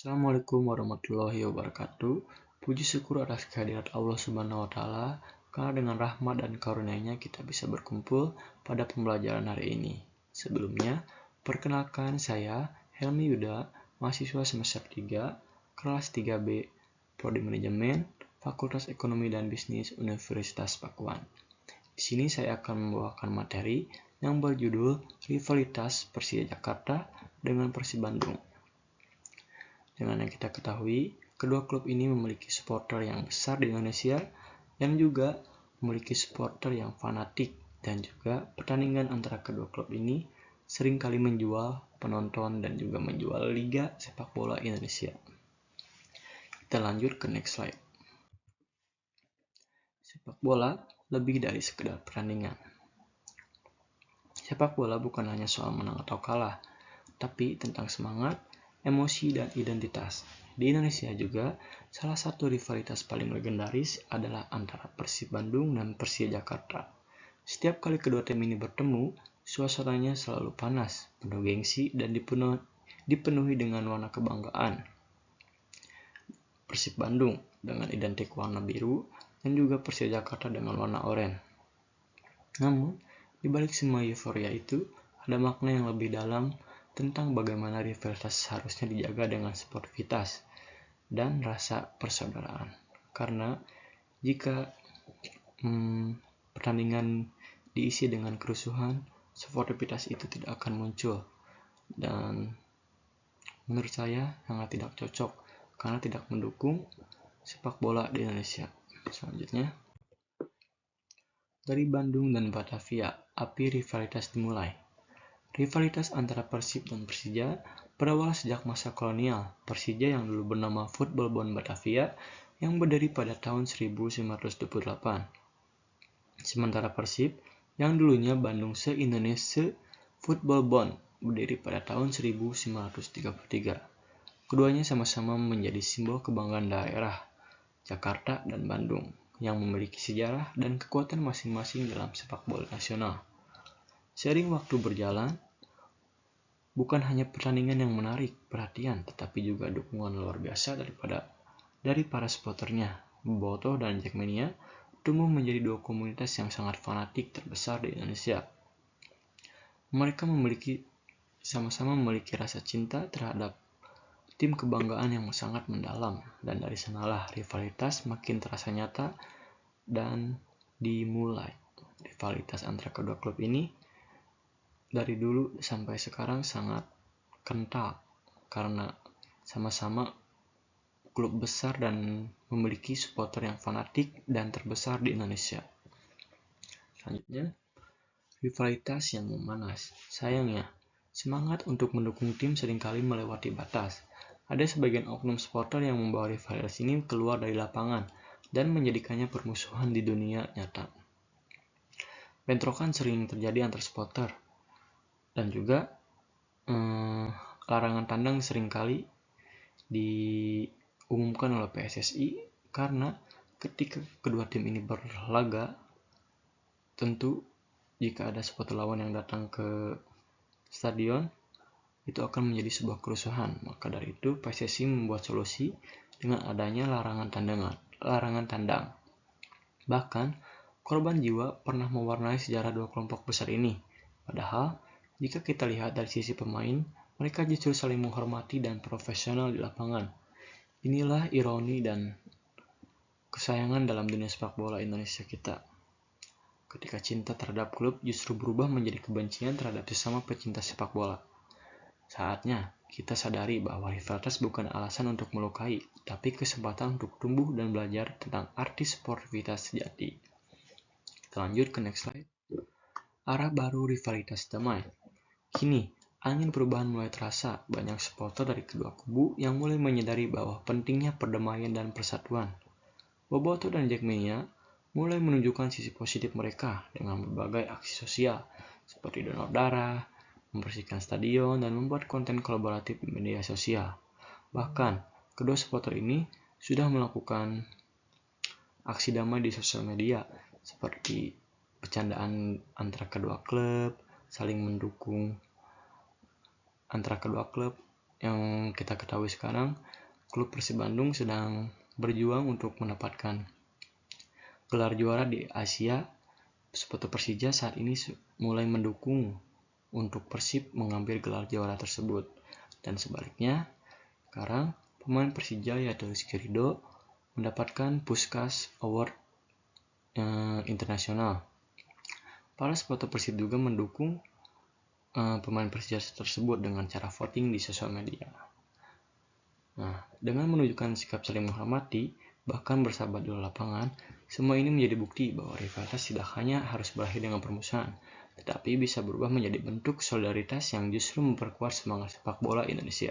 Assalamualaikum warahmatullahi wabarakatuh. Puji syukur atas kehadirat Allah Subhanahu wa Ta'ala, karena dengan rahmat dan karunia-Nya kita bisa berkumpul pada pembelajaran hari ini. Sebelumnya, perkenalkan saya Helmi Yuda, mahasiswa semester 3, kelas 3B, Prodi Manajemen, Fakultas Ekonomi dan Bisnis Universitas Pakuan. Di sini saya akan membawakan materi yang berjudul Rivalitas Persija Jakarta dengan Persib Bandung. Dengan yang kita ketahui, kedua klub ini memiliki supporter yang besar di Indonesia dan juga memiliki supporter yang fanatik, dan juga pertandingan antara kedua klub ini seringkali menjual penonton dan juga menjual liga sepak bola Indonesia. Kita lanjut ke next slide. Sepak bola lebih dari sekedar pertandingan. Sepak bola bukan hanya soal menang atau kalah, tapi tentang semangat, emosi, dan identitas. Di Indonesia juga, salah satu rivalitas paling legendaris adalah antara Persib Bandung dan Persija Jakarta. Setiap kali kedua tim ini bertemu, suasananya selalu panas, penuh gengsi, dan dipenuhi dengan warna kebanggaan. Persib Bandung dengan identik warna biru, dan juga Persija Jakarta dengan warna oranye. Namun, di balik semua euforia itu, ada makna yang lebih dalam tentang bagaimana rivalitas seharusnya dijaga dengan sportivitas dan rasa persaudaraan. Karena jika pertandingan diisi dengan kerusuhan, sportivitas itu tidak akan muncul, dan menurut saya sangat tidak cocok karena tidak mendukung sepak bola di Indonesia. Selanjutnya, dari Bandung dan Batavia, api rivalitas dimulai. Rivalitas antara Persib dan Persija berawal sejak masa kolonial. Persija yang dulu bernama Football Bond Batavia yang berdiri pada tahun 1928. Sementara Persib yang dulunya Bandung Se-Indonesia Football Bond berdiri pada tahun 1933. Keduanya sama-sama menjadi simbol kebanggaan daerah Jakarta dan Bandung yang memiliki sejarah dan kekuatan masing-masing dalam sepak bola nasional. Seiring waktu berjalan, bukan hanya pertandingan yang menarik perhatian, tetapi juga dukungan luar biasa dari para supporternya. Bobotoh dan Jackmania tumbuh menjadi dua komunitas yang sangat fanatik terbesar di Indonesia. Mereka sama-sama memiliki rasa cinta terhadap tim kebanggaan yang sangat mendalam, dan dari sanalah rivalitas makin terasa nyata dan dimulai. Rivalitas antara kedua klub ini dari dulu sampai sekarang sangat kental karena sama-sama klub besar dan memiliki supporter yang fanatik dan terbesar di Indonesia. Selanjutnya, rivalitas yang memanas. Sayangnya, semangat untuk mendukung tim seringkali melewati batas. Ada sebagian oknum supporter yang membawa rivalitas ini keluar dari lapangan dan menjadikannya permusuhan di dunia nyata. Bentrokan sering terjadi antar supporter, dan juga larangan tandang seringkali diumumkan oleh PSSI karena ketika kedua tim ini berlaga, tentu jika ada supporter lawan yang datang ke stadion, itu akan menjadi sebuah kerusuhan. Maka dari itu PSSI membuat solusi dengan adanya larangan tandang. Bahkan korban jiwa pernah mewarnai sejarah dua kelompok besar ini. Padahal jika kita lihat dari sisi pemain, mereka justru saling menghormati dan profesional di lapangan. Inilah ironi dan kesayangan dalam dunia sepak bola Indonesia kita. Ketika cinta terhadap klub justru berubah menjadi kebencian terhadap sesama pecinta sepak bola. Saatnya kita sadari bahwa rivalitas bukan alasan untuk melukai, tapi kesempatan untuk tumbuh dan belajar tentang arti sportivitas sejati. Kita lanjut ke next slide. Arah baru rivalitas damai. Kini, angin perubahan mulai terasa. Banyak supporter dari kedua kubu yang mulai menyadari bahwa pentingnya perdamaian dan persatuan. Bobotoh dan Jackmania mulai menunjukkan sisi positif mereka dengan berbagai aksi sosial, seperti donor darah, membersihkan stadion, dan membuat konten kolaboratif di media sosial. Bahkan, kedua supporter ini sudah melakukan aksi damai di sosial media, seperti bercandaan antara kedua klub, saling mendukung antara kedua klub, yang kita ketahui sekarang, klub Persib Bandung sedang berjuang untuk mendapatkan gelar juara di Asia. Supporter Persija saat ini mulai mendukung untuk Persib mengambil gelar juara tersebut. Dan sebaliknya, sekarang pemain Persija yaitu Rizky Ridho mendapatkan Puskás Award internasional. Para supporter Persib juga mendukung pemain Persija tersebut dengan cara voting di sosial media. Nah, dengan menunjukkan sikap saling menghormati, bahkan bersahabat di lapangan, semua ini menjadi bukti bahwa rivalitas tidak hanya harus berakhir dengan permusuhan, tetapi bisa berubah menjadi bentuk solidaritas yang justru memperkuat semangat sepak bola Indonesia.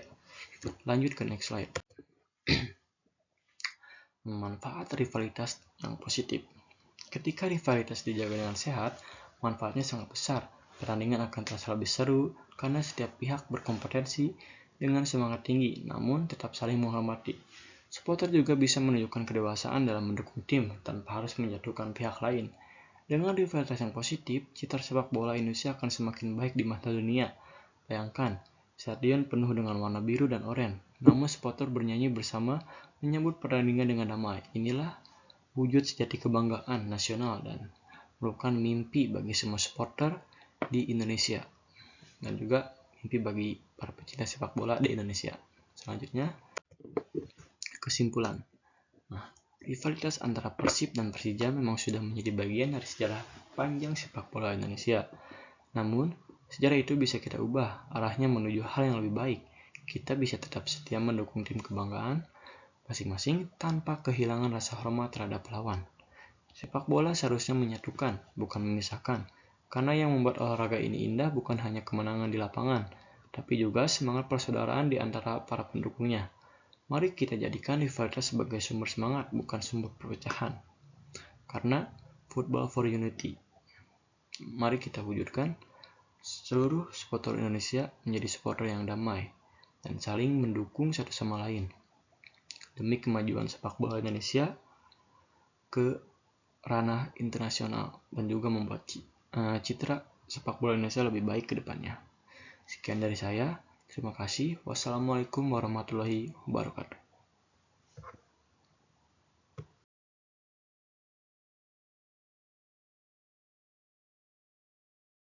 Lanjut ke next slide. Manfaat rivalitas yang positif. Ketika rivalitas dijaga dengan sehat, manfaatnya sangat besar. Pertandingan akan terasa lebih seru karena setiap pihak berkompetensi dengan semangat tinggi, namun tetap saling menghormati. Supporter juga bisa menunjukkan kedewasaan dalam mendukung tim tanpa harus menjatuhkan pihak lain. Dengan rivalitas yang positif, citra sepak bola Indonesia akan semakin baik di mata dunia. Bayangkan, stadion penuh dengan warna biru dan oranye, namun supporter bernyanyi bersama menyambut pertandingan dengan damai. Inilah wujud sejati kebanggaan nasional dan merupakan mimpi bagi semua supporter di Indonesia dan juga mimpi bagi para pecinta sepak bola di Indonesia. Selanjutnya, kesimpulan. Nah, rivalitas antara Persib dan Persija memang sudah menjadi bagian dari sejarah panjang sepak bola Indonesia. Namun, sejarah itu bisa kita ubah arahnya menuju hal yang lebih baik. Kita bisa tetap setia mendukung tim kebanggaan masing-masing tanpa kehilangan rasa hormat terhadap lawan. Sepak bola seharusnya menyatukan, bukan memisahkan. Karena yang membuat olahraga ini indah bukan hanya kemenangan di lapangan, tapi juga semangat persaudaraan di antara para pendukungnya. Mari kita jadikan rivalitas sebagai sumber semangat, bukan sumber perpecahan. Karena football for unity. Mari kita wujudkan seluruh supporter Indonesia menjadi supporter yang damai dan saling mendukung satu sama lain demi kemajuan sepak bola Indonesia ke ranah internasional dan juga membuat citra sepak bola Indonesia lebih baik ke depannya. Sekian dari saya. Terima kasih. Wassalamualaikum warahmatullahi wabarakatuh.